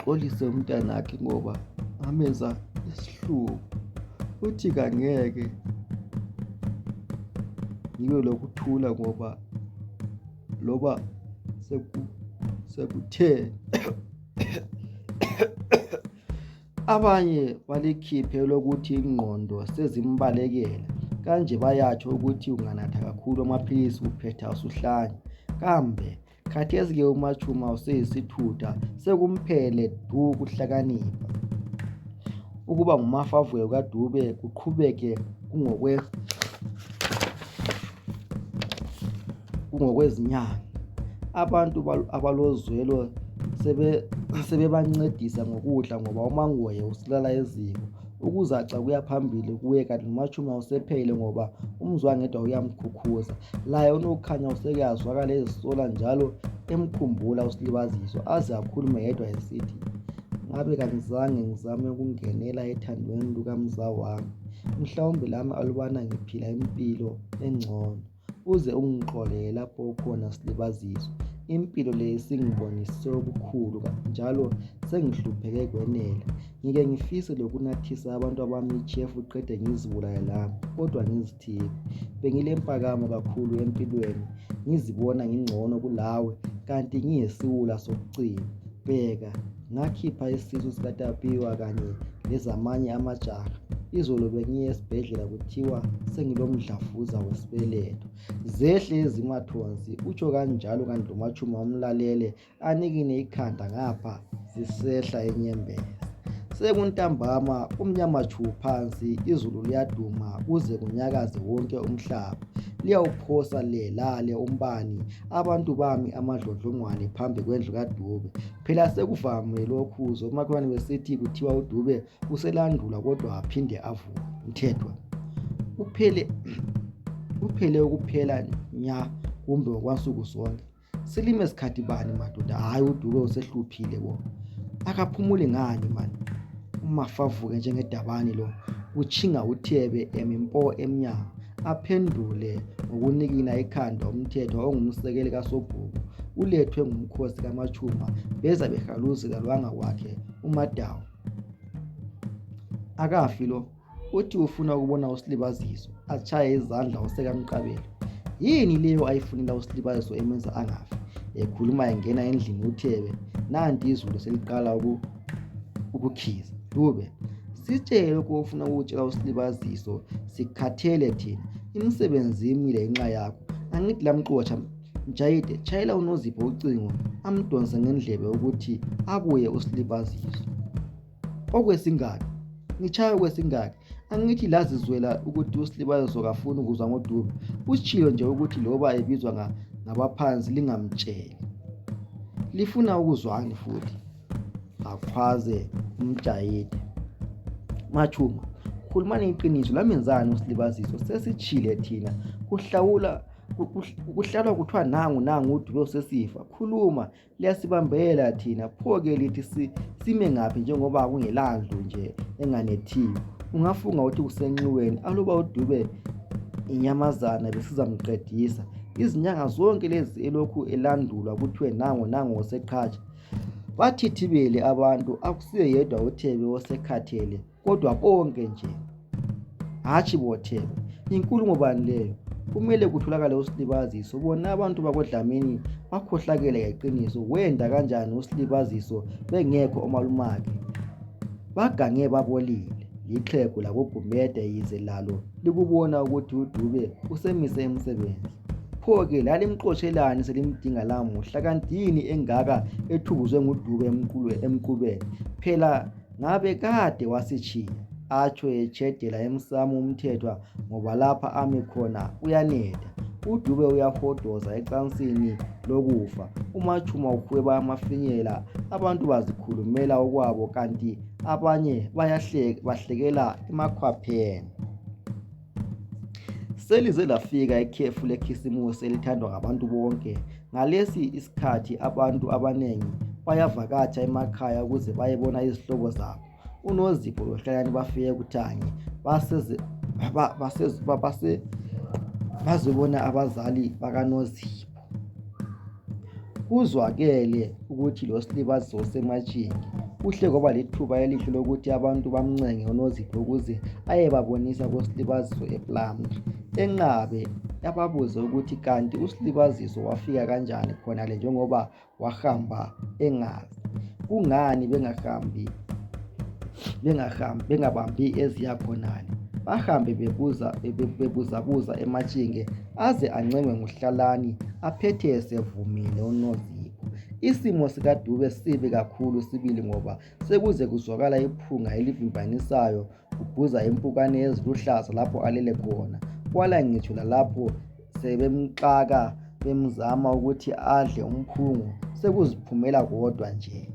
ngixolise umntanakhe ngoba ngamenza isihluku, uthi kangeke ngibe lokuthula ngoba loba sekuthe abanye balikhiphe lokuthi ingqondo sezimbalekela kanje bayatsho ukuthi unganatha kakhulu amaphilisi uphetha usuhlanya. Kambe khathesi-ke uMachuma useyisithutha, sekumphele du kuhlakanipha. Ukuba ngumafavuyo kaDube kuqhubeke kungokwezinyanga. Abantu abalozwelo sebebancedisa ngokudla ngoba uMangoye usilala eziko. Ukuzaca kuya phambili kuye kanti uMachuma usephele ngoba umzwangedwa uyamkhukhuza. Laye uNokukhanya usekuyazwakala ezisola njalo emkhumbula uSilibaziso aze akhulume yedwa esithi, ngabe kangizange ngizame ukungenela ethandweni lukamzawami. Mhlawumbe lami alubana ngiphila impilo engcono. Uze ungixolele lapho ukhona Silibaziso. Impilo le isingibonise okukhulu njalo sengihlupheke kwenele. Ngike ngifise lokunathisa abantu abami ichefu qede ngizibulale lami, kodwa ngizithibe. Bengilempakamo kakhulu empilweni, ngizibona ngingcono kulawe kanti ngiyisiwula sokucina. Bheka, ngakhipha isisu sikaTapiwa kanye nezamanye amajaha. Izolo bengiye esibhedlela kuthiwa sengilomdlavuza wesibeletho. Zehle izimathonsi, utsho kanjalo kanti uMachuma umlalele anikine ikhanda ngapha zisehla enyembezi. Sekuntambama, umnyama tshu phansi, izulu liyaduma kuze kunyakaze wonke umhlaba. Liyawuphosa lale umbani, abantu bami amadlodlongwane phambi kwendlu kaDube. Phela sekuvamile lokhu umakhelwane besithi kuthiwa uDube uselandula kodwa aphinde avuke. Mthethwa uphele ukuphela nya kumbe okwansuku zonke. Silime sikhathi bani madoda? Hayi, uDube usehluphile bo. Akaphumuli ngani mani? Umafavuke njengedabani lo, utshinga uthebe emimpo emnyama. Aphendule ngokunikina ikhanda umthethwa ongumsekeli kaSobhuku. Ulethwe ngumkhosi kaMachuma beza behaluzela lwanga kwakhe uMadawu. Akafi lo, uthi ufuna ukubona uSilibaziso atshaye izandla usekamqabela. Yini leyo ayifunela uSilibaziso emenza angafi? Ekhuluma engena endlini uthebe, nanti izulu seliqala ukukhiza. Dube, sitshele lokho ufuna ukutshela uSilibaziso, sikhathele thina. Imisebenzi imile ngenxa yakho. Angithi lamxotsha Mjayide, tshayela uNozipho ucingo amdonse ngendlebe ukuthi abuye uSilibaziso. Okwesingaki? Ngitshaya okwesingaki? Angithi lazizwela ukuthi uSilibaziso kafuni ukuzwa ngoDube. Utshilo nje ukuthi loba ebizwa ngabaphansi lingamtsheli. Lifuna ukuzwani futhi? Akhwaze uMjayide. Machuma, khulumani iqiniso, lamenzani uSilibaziso? Sesitshile thina. Kuhlalwa kuthiwa nangu uDube usesifa. Khuluma, liyasibambela thina. Pho-ke lithi sime ngaphi njengoba kungelandlu nje enganethiyo? Ungafunga ukuthi kusenxiweni aluba uDube inyamazana besizamqedisa. Izinyanga zonke lezi elokhu elandulwa kuthiwe nangu oseqhatsha. Bathithibele abantu, akusiye yedwa uThebe osekhathele, kodwa bonke nje. Hatshi boThebe, inkulumo bani leyo? Kumele kutholakale uSilibaziso. Bona abantu bakoDlamini bakhohlakele ngeqiniso. Wenda kanjani uSilibaziso bengekho omalumakhe? Bagange babolile. Ixhegu lakoGumede yize lalo likubona ukuthi uDube usemise emsebenzi. Pho-ke lalimxotshelani selimdinga lamuhla? Kanti yini engaka ethukuzwe nguDube emqubeni? Phela ngabe kade wasitshiya, atsho etshedela emsamo umthethwa ngoba lapha ami khona uyaneda. uDube uyahodoza ecansini lokufa. uMachuma uhweba amafinyela, abantu bazikhulumela okwabo kanti abanye bahlekela emakhwapheni. Selize lafika ikhefu lekhisimusi elithandwa ngabantu bonke. Ngalesi isikhathi abantu abanengi bayavakatsha emakhaya ukuze bayebona izihlobo zabo. uNozipho loHlayani bafike kuThangi bazobona abazali bakaNozipho. Kuzwakele ukuthi lo Silibaziso usematshini. Kuhle kwaba lithuba elihle lokuthi abantu bamncenge uNozipho ukuze ayebabonisa kuSilibaziso ePlumtree. Enqabe yababuza ukuthi kanti uSilibaziso wafika kanjani khonale njengoba wahamba engazi. Kungani bengabambi eziya khonale? Bahambe bebuzabuza ematshinge aze ancengwe nguHlalani aphethe esevumile uNozipho. Isimo sikaDube sibi kakhulu sibili ngoba sekuze kuzwakala iphunga elivimbanisayo kubhuza impukane eziluhlaza lapho alele khona. Kwala ngitsho lalapho sebemxaka bemzama ukuthi adle umphungu sekuziphumela kodwa nje.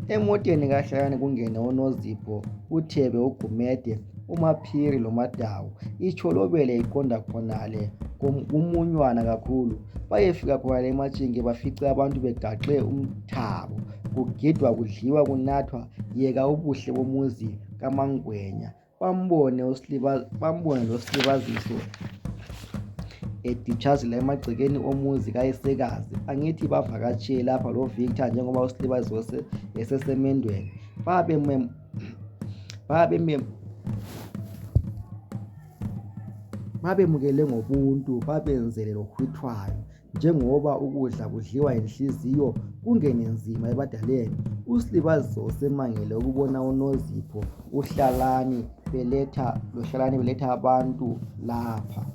Emotweni kaHlalani kungene uNozipho, uThebe, uGumede, uMaphiri loMadawu. Itsholobele iqonda khonale kumunywana kakhulu. Bayefika khonale ematshinge bafice abantu begaxe umthabo, kugidwa, kudliwa, kunathwa, yeka ubuhle bomuzi kaMangwenya. Bambone noSilibaziso editshazela emagcekeni omuzi kayisekazi. Angithi bavakatshe lapha loVictor njengoba uSilibaziso esesemendweni. Babemukele ngobuntu, babenzele lokhwithwayo. Njengoba ukudla kudliwa inhliziyo kungene nzima ebadaleni, uSilibaziso usemangele ukubona uNozipho uHlalani beletha abantu lapha.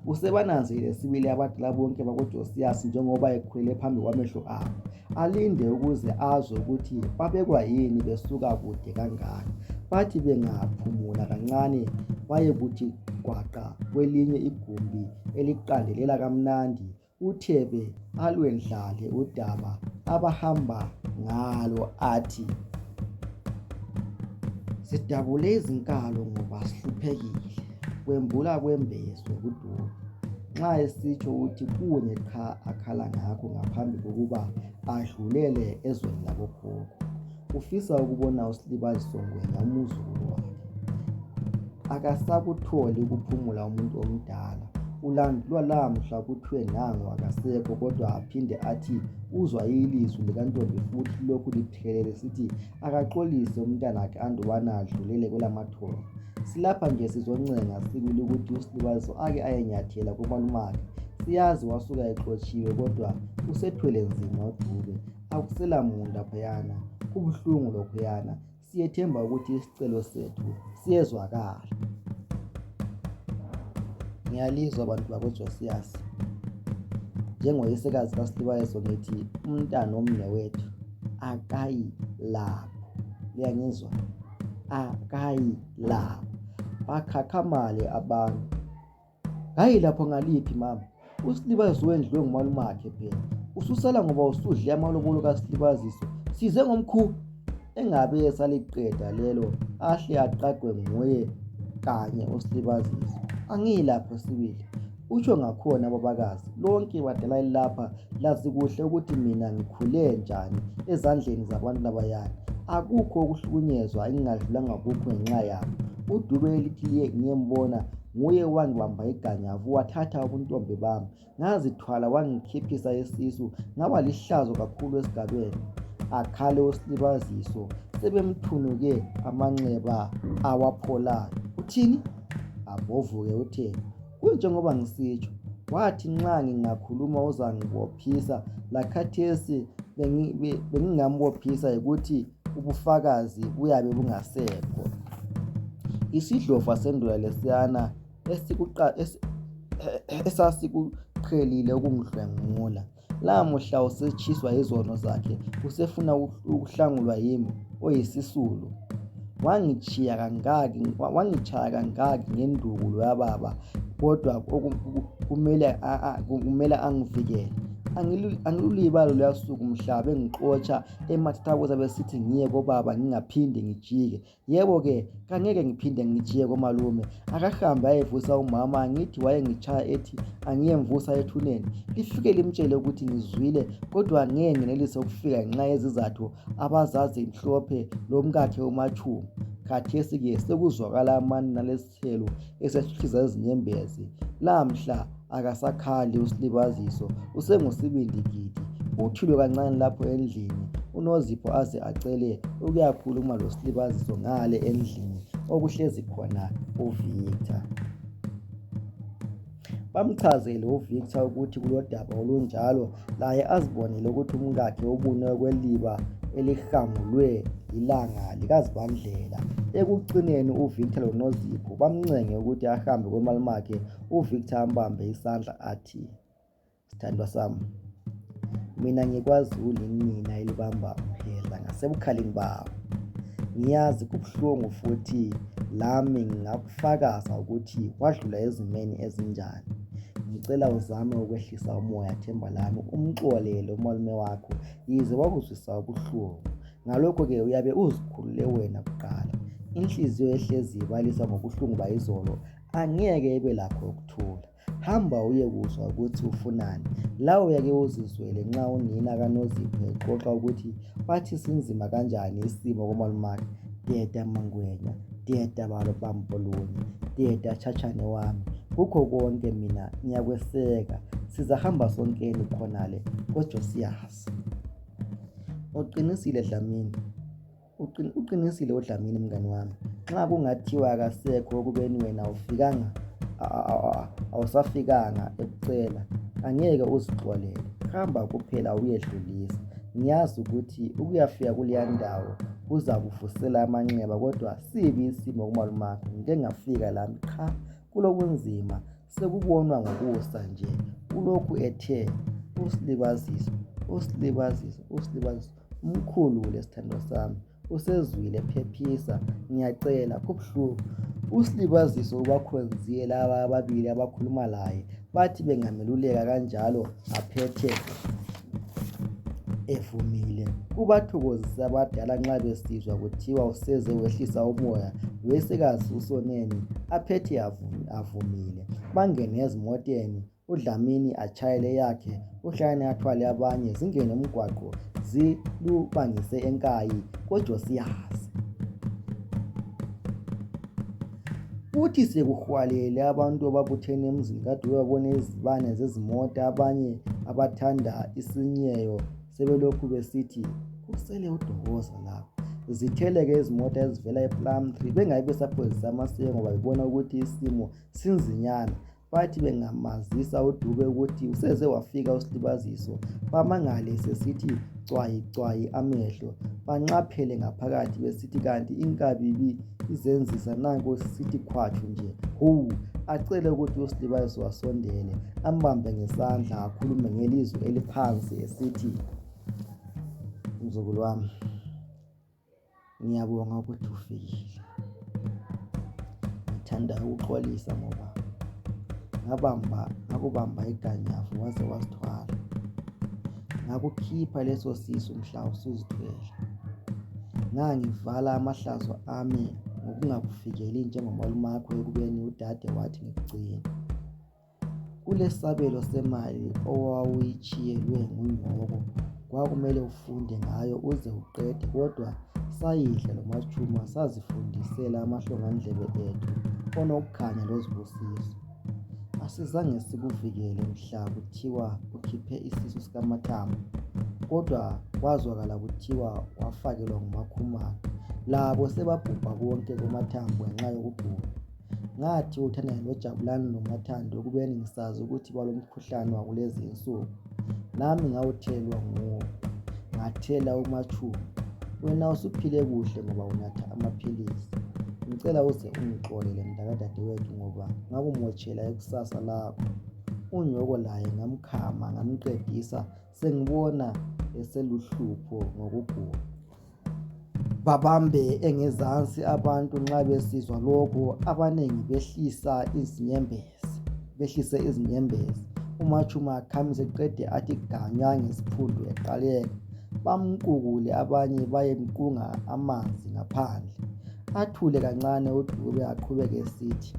Usebananzile sibili abadala bonke bakoJosias njengoba ekhwele phambi kwamehlo abo. Alinde ukuze azwe ukuthi babekwa yini besuka kude kangaka. Bathi bengaphumula kancane bayekuthi gwaqa kwelinye igumbi eliqandelela kamnandi. uThebe alwendlale udaba abahamba ngalo athi, sidabule izinkalo ngoba sihluphekile. Kwembula kwembeswe kuDube. Nxa esitsho uthi kunye cha akhala ngakho ngaphambi kokuba adlulele ezweni labokhokho. Ufisa ukubona uSilibaziso Ngwenya umzukulu wakhe. Akasakutholi ukuphumula umuntu omdala. Ulandlwa lamhla kuthiwe nangu akasekho, kodwa aphinde athi uzwa ilizwi likantombi futhi lokhu lithelele sithi akaxolise umntanakhe andubana adlulele kwelamathongo. Silapha nje sizoncenga sibili ukuthi uSilibaziso ake ayenyathela kumalumakhe. Siyazi wasuka exotshiwe, kodwa usethwele nzima uDube. Akusela munda phayana, kubuhlungu lokhuyana. Siyethemba ukuthi isicelo sethu siyezwakala. Ngiyalizwa abantu bakoJosias. Njengoyisekazi kaSilibaziso ngithi umntana omnewethu akayi lapho. Liyangizwa? Akayi lapho. Bakhakhamale abantu. Hayi lapho ngaliphi mama? uSilibaziso wendliwe ngumalumakhe phela. Ususala ngoba usudle amalobolo kaSilibaziso. Size ngomkhulu. Engabe esaliqeda lelo ahle aqaqwe nguye kanye uSilibaziso. Angilapho sibili. Utsho ngakhona babakazi. Lonke badala lapha lazi kuhle ukuthi mina ngikhule njani ezandleni zabantu labayana. Akukho ukuhlukunyezwa engingadlulanga kukho ngenxa yabo. uDube lithi ngiyembona nguye wangibamba iganyavu, wathatha ubuntombi bami, ngazithwala wangikhiphisa isisu, ngaba lihlazo kakhulu esigabeni. Akhale uSilibaziso, sebemthunuke amanxeba awapholayo. Uthini? Abovuke uThebe. Kunjengoba ngisitsho, wathi nxa ngingakhuluma uzangibophisa. Lakhathesi bengingambophisa ukuthi ubufakazi buyabe bungasekho. Isidlova sendoda lesiyana esasikuqhelile ukungidlwengula, lamuhla usetshiswa izono zakhe, usefuna ukuhlangulwa yimi oyisisulu. Wangitshaya kangaki ngenduku yababa, kodwa kumele angivikele. Angilulibalo luyasuku mhla bengixotsha emathathakuza besithi ngiye kobaba ngingaphinde ngijike. Yebo ke, kangeke ngiphinde ngijike komalume. Akahambe ayevusa umama, ngithi wayengitshaya ethi angiyemvusa ethuneni. Lifike limtshele ukuthi ngizwile, kodwa ngeke ngenelise ukufika ngenxa yezizathu abazazi mhlophe lomkakhe uMachumu. Khathesi ke sekuzwakala amani nalesithelo esesihliza izinyembezi. Lamhla akasakhali uSilibaziso, usengusibindigidi. Uthule kancane lapho endlini. uNozipho aze acele ukuyakhuluma lo Slibaziso ngale endlini okuhlezi khona uVictor. Bamchazele uVictor ukuthi kulodaba olunjalo laye azibonele ukuthi umkakhe ubunwe kweliba elihangulwe ilanga likaZibandlela. Ekucineni uVictor loNozipho bamncenge ukuthi ahambe kwemalumakhe. uVictor ambambe isandla athi, "Sithandwa sami, mina ngikwazuli nina elibamba umphela ngasebukhalini bawo. Ngiyazi kubuhlungu futhi lami ngingakufakaza ukuthi wadlula ezimeni ezinjani. Ngicela uzame ukwehlisa umoya themba lami, umxolele umalume wakho yize wakuzwisa ubuhlungu. Ngalokho-ke uyabe uzikhulule wena kuqala. Inhliziyo ehlezi ibalisa ngobuhlungu bayizolo angeke ibe lakho ukuthula. Hamba uye kuzwa ukuthi ufunani. La uyake uzizwele nxa unina kaNozipho exoxa ukuthi bathi sinzima kanjani isimo komalumakhe. Deda Mangwenya, deda Bambulunye, deda Tjhatjhane wami. Kukho konke mina ngiyakweseka. Sizahamba sonkeni khonale kodwa siyazi." Uqinisile Dlamini. Uqinisile uDlamini mngani wami. Nxa kungathiwa akasekho ukubeni wena awusafikanga ekucela, angeke uzixolele. Hamba kuphela uyedlulisa. Ngiyazi ukuthi ukuyafika kuleya ndawo kuzakuvusela amanxeba kodwa sibi isimo kumalumakho. Ngike ngafika lami cha kulobunzima sekubonwa ngokusa nje. Ulokhu ethe uSlibaziso umkhulule sithandwa sami. Usezwile phephisa, ngiyacela kubuhlungu. uSlibaziso ubakhonzile laba ababili abakhuluma laye. Bathi bengameluleka kanjalo aphethe evumile. Kubathokozisa abadala nxa besizwa kuthiwa useze wehlisa umoya. Wesekazi uSoneni aphethe avumile. Bangene ezimoteni, uDlamini atshayele yakhe, uHlane athwale abanye. Zingene umgwaqo zilubangise eNkayi kodwa siyazi. Kuthi sekuhwalele abantu ababuthene emzini kade babone izibane zezimota. Abanye abathanda isinyeyo sebelokhu besithi kusele uDokoza lapho. Zitheleke izimota ezivela ePlum Tree. Bengabe besaphozisa amaseko ngoba bebona ukuthi isimo sinzinyana. Bathi bengamazisa uDube ukuthi useze wafika uSlibaziso. Bamangale sesithi cwayi amehlo. Banqaphele ngaphakathi besithi kanti inkabi izenzisa nanko sithi khwatshu nje. Acele ukuthi uSlibaziso asondele ambambe ngesandla akhulume ngelizwi eliphansi esithi, "Mzukulu wami, ngiyabonga ukuthi ufikile. Ngithanda ukuxolisa ngoba ngakubamba iganyavu waze wasithwala. Ngakukhipha leso sisu mhla usuzithwele. Ngangivala amahlazo ami ngokungakufikeli njengomalumakho ekubeni udade wathi ngikugcine. Kulesabelo semali owawuyitshiyelwe ngunyoko. Kwakumele ufunde ngayo uze uqede kodwa sayidla lo machuma sazifundisela amahlongandlebe ethu onokukhanya lozibusiso. Asizange sikuvikele mhla kuthiwa ukhiphe isisu sikaMathambo kodwa kwazwakala kuthiwa wafakelwa nguMakhumalo. Labo sebabhubha bonke kuMathambo ngenxa yokugula. Ngathi uthandana noJabulani noMathando ekubeni ngisazi ukuthi balomkhuhlane wakulezi insuku. Nami ngawuthelwa nguwo. Ngathela uMachumu. Wena usuphile kuhle ngoba unatha amaphilisi. Ngicela uze ungixolele mntakadadewethu ngoba ngakumotshela ikusasa lakho." Unyoko laye ngamkhama ngamqedisa sengibona eseluhlupho ngokugula. Babambe engezansi abantu nxa besizwa lokho. Abanengi behlise izinyembezi. uMachuma akhamise eqede athi ganya ngesiphundu eqaleka. Bamqukule abanye bayemqunga amanzi ngaphandle. Athule kancane uDube aqhubeke esithi,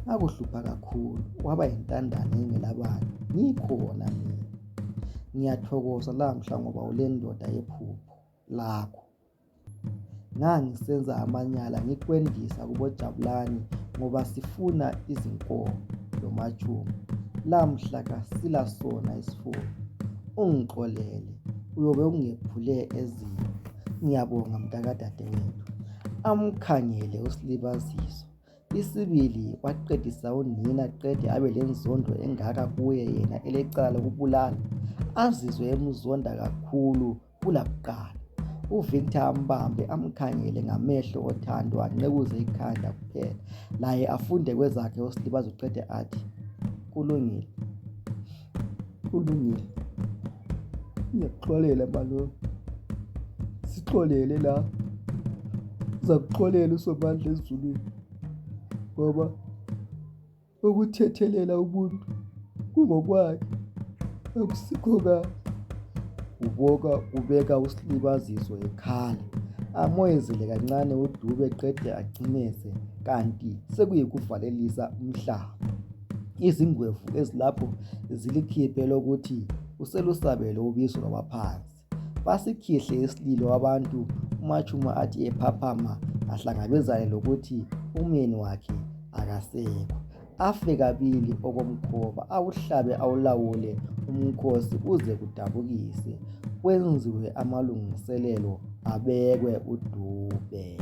"Akuhlupha kakhulu. Waba yintandane engelabani. Ngikhona mina. Ngiyathokoza lamhla ngoba ulendoda yephupho lakho. Ngangisenza amanyala ngikwendisa kuboJabulani ngoba sifuna izinkomo loMachuma. Lamhla kasilasona isifuba. Ungixolele. uyobe ungephule ezinye. Ngiyabonga mntakadadewethu. Amkhangele uSilibaziso. Isibili waqedisa unina qede abe lenzondo engaka kuye yena elecala lokubulala, azizwe emzonda kakhulu kulakuqala. UVictor ambambe amkhangele ngamehlo othando anqekuze ikhanda kuphela, laye afunde kwezakhe uSilibaziso qede athi, kulungile, ngiyakuxolela malo, sixolele la, uzakuxolela uSomandla ezulwini, ngoba ukuthethelela umuntu kungokwakhe, akusikho kahle. Ubeka uSilibaziso ekhala, amoyezele kancane uDube qede acimeze, kanti sekuyikuvalelisa umhlaba. Izingwevu ezilapho zilikhiphe lokuthi uselusabele ubizo lwabaphansi. Basikhihle isililo abantu uMachuma athi ephaphama ahlangabezane lokuthi umyeni wakhe akasekho. Afe kabili okomkhoba, awuhlabe awulawule umkhosi uze kudabukise, kwenziwe amalungiselelo, abekwe uDube.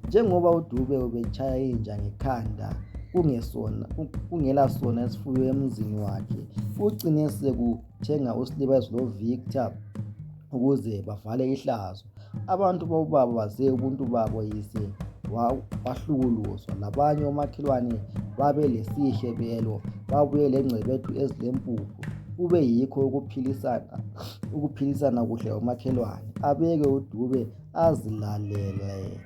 Njengoba uDube ubetshaya inja ngekhanda kungela sona isifuyo emzini wakhe, ugcine sekuthenga uSilibaziso loVictor ukuze bavale ihlazo. Abantu bababa baze ubuntu babo yise wahlukuluzwa. Labanye omakhelwane babe lesihlebelo, babuye lengcebethu ezilempuphu, kube yikho ukuphilisana kuhle omakhelwane. Abeke uDube azilalele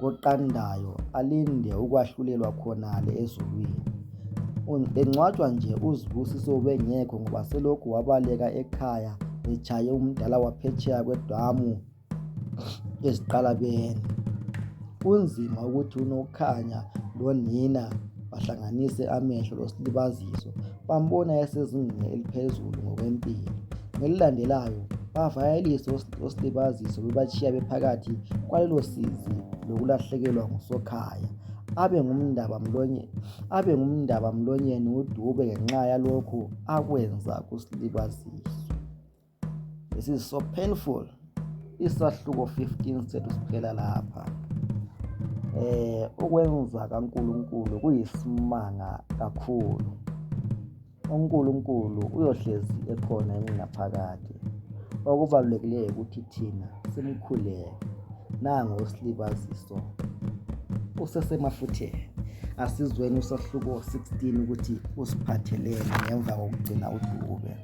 koqandayo, alinde ukwahlulelwa khonale ezulwini. Engcwatshwa nje uZibusiso ubengekho ngoba selokhu wabaleka ekhaya echaye umdala waphetsheya kwedamu eziqalabeni. Kunzima ukuthi uNokhanya lonina bahlanganise amehlo loSilibaziso, bambona esezingeni eliphezulu ngokwempilo. Ngelilandelayo bavayelisa uSilibaziso bebatshiya bephakathi kwalelo sizi lokulahlekelwa nguSokhaya. Abe ngumndaba mlonyeni uDube ngenxa yalokhu akwenza kuSilibaziso. This is so painful. Isahluko 15 sethu siphela lapha. Ukwenza kaNkulunkulu kuyisimanga kakhulu. uNkulunkulu uyohlezi ekhona emingaphakathi. Okubalulekileyo ukuthi thina simkhuleke. Nango uSilibaziso usesemafutheni. Asizweni usahluko 16 ukuthi usiphathelene ngemva kokugcina uDube.